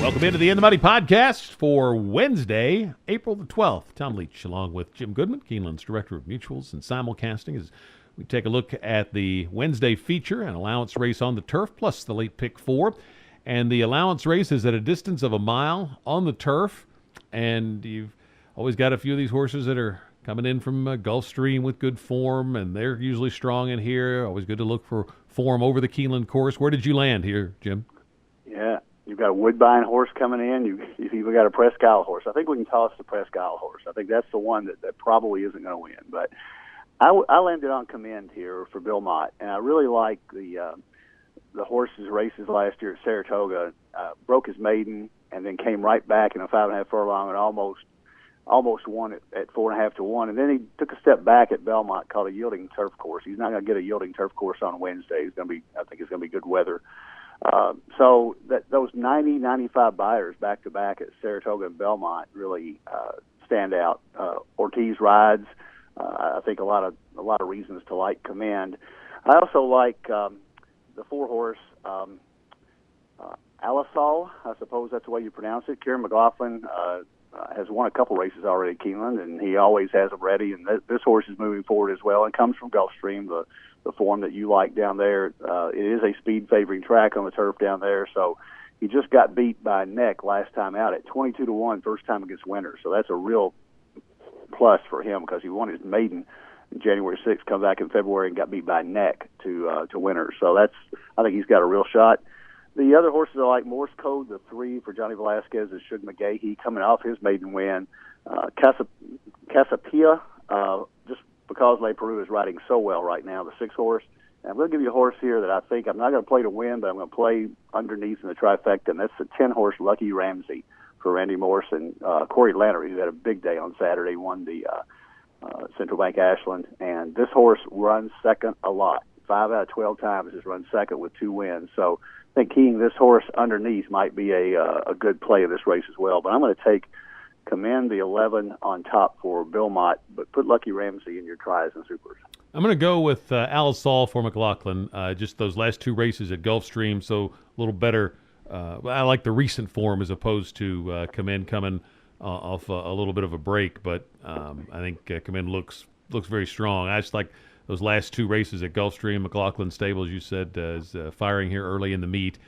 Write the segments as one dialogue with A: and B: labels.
A: Welcome into the In the Money podcast for Wednesday, April the 12th. Tom Leach along with Jim Goodman, Keeneland's Director of Mutuals and Simulcasting, as we take a look at the Wednesday feature, an allowance race on the turf, plus the late pick 4. And the allowance race is at a distance of a mile on the turf. And you've always got a few of these horses that are coming in from Gulfstream with good form, and they're usually strong in here. Always good to look for form over the Keeneland course. Where did you land here, Jim?
B: Yeah, you've got a Woodbine horse coming in. You've even got a Presque Isle horse. I think we can toss the Presque Isle horse. I think that's the one that probably isn't going to win. But I landed on Commend here for Bill Mott, and I really like the horse's races last year at Saratoga. Broke his maiden and then came right back in a 5.5 furlong and almost won at 4.5 to 1. And then he took a step back at Belmont, called a yielding turf course. He's not going to get a yielding turf course on Wednesday. I think it's going to be good weather. So that those 90-95 buyers back to back at Saratoga and Belmont really stand out. Ortiz rides. I think a lot of reasons to like Commend. I also like the 4-horse Alisal. I suppose that's the way you pronounce it. Kieran McLaughlin has won a couple races already at Keeneland, and he always has them ready. And this horse is moving forward as well, and comes from Gulfstream, the form that you like down there. It is a speed-favoring track on the turf down there, so he just got beat by Neck last time out at 22 to 1, first time against winners. So that's a real plus for him because he won his maiden January 6th, come back in February and got beat by Neck to winners. So I think he's got a real shot. The other horses are like Morse Code, the 3 for Johnny Velasquez is Suge McGahee coming off his maiden win. Casapia, just because Le Peru is riding so well right now, the 6-horse. And I'm going to give you a horse here that I think I'm not going to play to win, but I'm going to play underneath in the trifecta, and that's the 10-horse Lucky Ramsey for Randy Morrison. Corey Lannery, who had a big day on Saturday, won the Central Bank Ashland. And this horse runs second a lot. 5 out of 12 times has run second with 2 wins. So I think keying this horse underneath might be a good play of this race as well. But I'm going to take Commend the 11 on top for Bill Mott, but put Lucky Ramsey in your tries and supers.
A: I'm going to go with Alisal for McLaughlin. Just those last 2 races at Gulfstream, so a little better. I like the recent form as opposed to Commend coming off a little bit of a break, but I think Commend looks very strong. I just like those last 2 races at Gulfstream. McLaughlin Stable, as you said, is firing here early in the meet.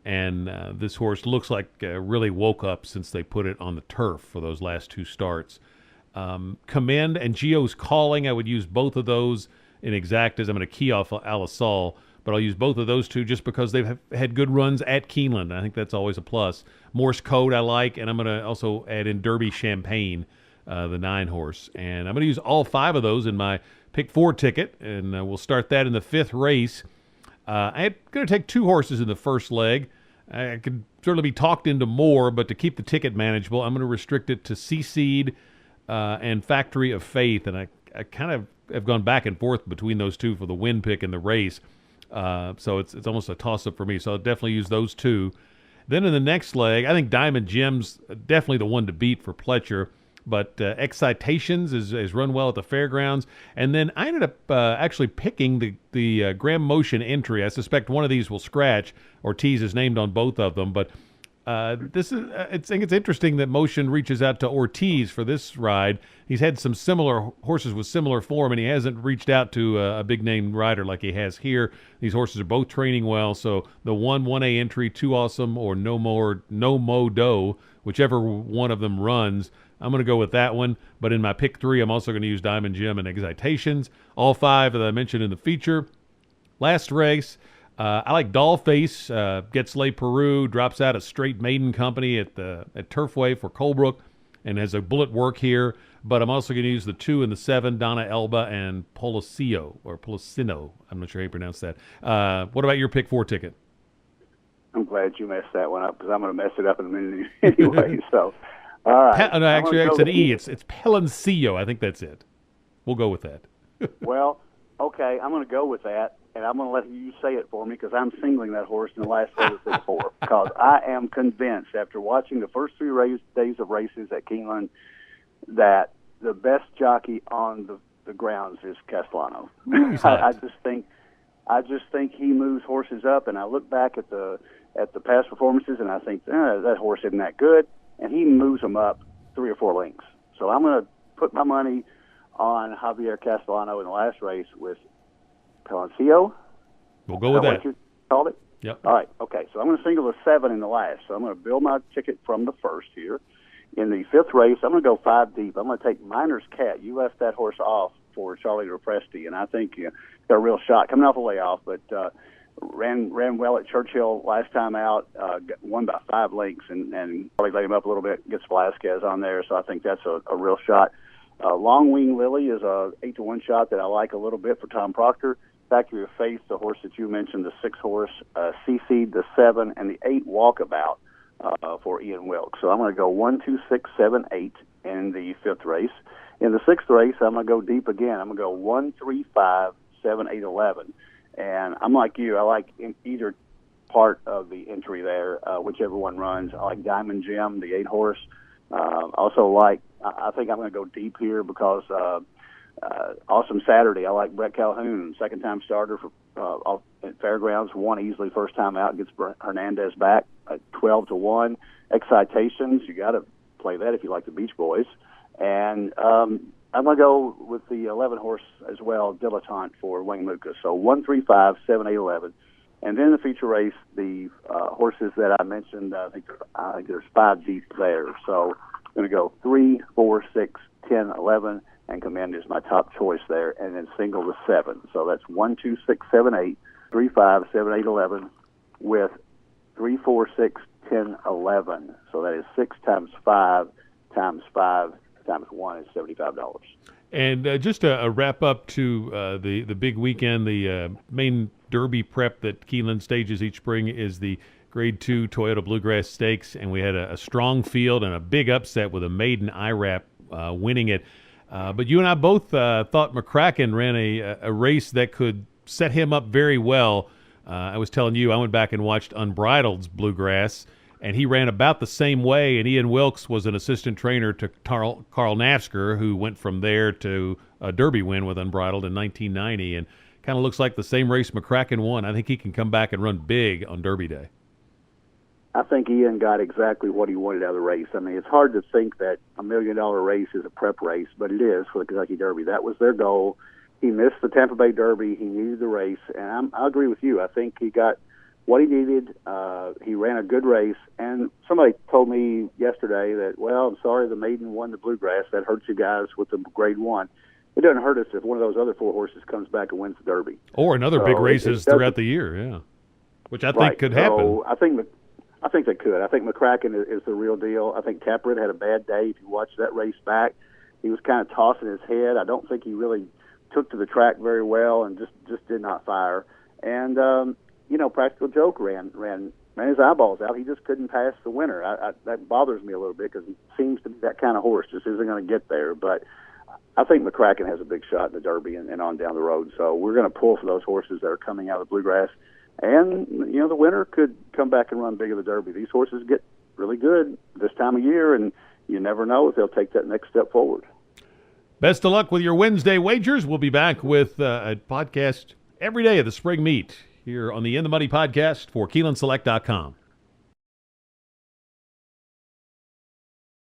A: And this horse looks like really woke up since they put it on the turf for those last 2 starts. Commend and Gio's Calling, I would use both of those in exactas. I'm going to key off Alisal, but I'll use both of those 2 just because they've had good runs at Keeneland. I think that's always a plus. Morse Code I like, and I'm going to also add in Derby Champagne, the 9-horse. And I'm going to use all 5 of those in my pick 4 ticket, and we'll start that in the 5th race. I'm going to take 2 horses in the first leg. I could certainly be talked into more, but to keep the ticket manageable, I'm going to restrict it to Seed and Factory of Faith. And I kind of have gone back and forth between those 2 for the win pick in the race. So it's almost a toss-up for me. So I'll definitely use those 2. Then in the next leg, I think Diamond Jim's definitely the one to beat for Pletcher. But Excitations is run well at the fairgrounds. And then I ended up actually picking the Graham Motion entry. I suspect one of these will scratch. Ortiz is named on both of them. But I think it's interesting that Motion reaches out to Ortiz for this ride. He's had some similar horses with similar form, and he hasn't reached out to a big-name rider like he has here. These horses are both training well. So the 1A entry, Too Awesome, or No Mo Do, whichever one of them runs, I'm going to go with that one. But in my pick 3, I'm also going to use Diamond Jim and Excitations. All 5 that I mentioned in the feature. Last race, I like Dollface. Gets Le Peru, drops out a straight maiden company at Turfway for Colebrook, and has a bullet work here. But I'm also going to use the 2 and the 7, Donna Elba and Policino. I'm not sure how you pronounce that. What about your pick 4 ticket?
B: I'm glad you messed that one up because I'm going to mess it up in a minute anyway. So, all right.
A: No, actually, it's an E. It's Peloncillo. I think that's it. We'll go with that.
B: Well, okay, I'm going to go with that, and I'm going to let you say it for me because I'm singling that horse in the last race four. Because I am convinced, after watching the first 3 days of races at Keeneland, that the best jockey on the grounds is Castellano. I just think he moves horses up, and I look back at the at the past performances, and I think that horse isn't that good, and he moves them up 3 or 4 lengths. So I'm going to put my money on Javier Castellano in the last race with Palacio.
A: We'll go with that.
B: What you called it?
A: Yep.
B: All right. Okay. So I'm going to single the 7 in the last. So I'm going to build my ticket from the first here. In the 5th race, I'm going to go 5 deep. I'm going to take Miner's Cat. You left that horse off for Charlie Represti, and I think he's got a real shot coming off a layoff, but ran well at Churchill last time out, won by 5 lengths, and Charlie laid him up a little bit, gets Velasquez on there, so I think that's a real shot. Long Wing Lily is a 8-1 shot that I like a little bit for Tom Proctor. Factory of Faith, the horse that you mentioned, the 6 horse, CC, the 7, and the 8 Walkabout for Ian Wilkes. So I'm going to go 1, 2, 6, 7, 8 in the 5th race. In the 6th race, I'm going to go deep again. I'm going to go 1, 3, 5, 7, 8, 11. And I'm like you. I like in either part of the entry there, whichever one runs. I like Diamond Gem, the 8 horse. Also like, I think I'm going to go deep here because Awesome Saturday. I like Brett Calhoun, second-time starter for at Fairgrounds, won easily first time out, gets Hernandez back at 12-1. Excitations, you got to play that if you like the Beach Boys. And I'm going to go with the 11 horse as well, Dilettante for Wayne Lucas. So 1, 3, 5, 7, 8, 11. And then the feature race, the horses that I mentioned, I think there's 5 deep there. So I'm going to go 3, 4, 6, 10, 11, and Commend is my top choice there, and then single the 7. So that's 1, 2, 6, 7, 8, 3, 5, 7, 8, 11, with 3, 4, 6, 10, 11. So that is 6 times 5 times 5 times 1 is $75.
A: And just a wrap up to the big weekend, the main Derby prep that Keeneland stages each spring is the Grade 2 Toyota Bluegrass Stakes, and we had a strong field and a big upset with a maiden IRAP winning it. But you and I both thought McCracken ran a race that could set him up very well. I was telling you, I went back and watched Unbridled's Bluegrass, and he ran about the same way, and Ian Wilkes was an assistant trainer to Carl Nafsker, who went from there to a Derby win with Unbridled in 1990, and kind of looks like the same race McCracken won. I think he can come back and run big on Derby Day.
B: I think Ian got exactly what he wanted out of the race. I mean, it's hard to think that $1 million race is a prep race, but it is for the Kentucky Derby. That was their goal. He missed the Tampa Bay Derby. He needed the race, and I agree with you. I think he got what he needed. He ran a good race, and somebody told me yesterday that, well, I'm sorry the maiden won the Bluegrass. That hurts you guys with the Grade 1. It doesn't hurt us if one of those other 4 horses comes back and wins the Derby.
A: Or another big races throughout the year, yeah, which I think could happen.
B: So I think they could. I think McCracken is the real deal. I think Caprit had a bad day. If you watch that race back, he was kind of tossing his head. I don't think he really took to the track very well and just did not fire. And, Practical Joke ran his eyeballs out. He just couldn't pass the winner. That bothers me a little bit because he seems to be that kind of horse, just isn't going to get there. But I think McCracken has a big shot in the Derby and on down the road. So we're going to pull for those horses that are coming out of the Bluegrass. And, the winner could come back and run big in the Derby. These horses get really good this time of year, and you never know if they'll take that next step forward.
A: Best of luck with your Wednesday wagers. We'll be back with a podcast every day of the spring meet here on the In the Money podcast for KeenelandSelect.com.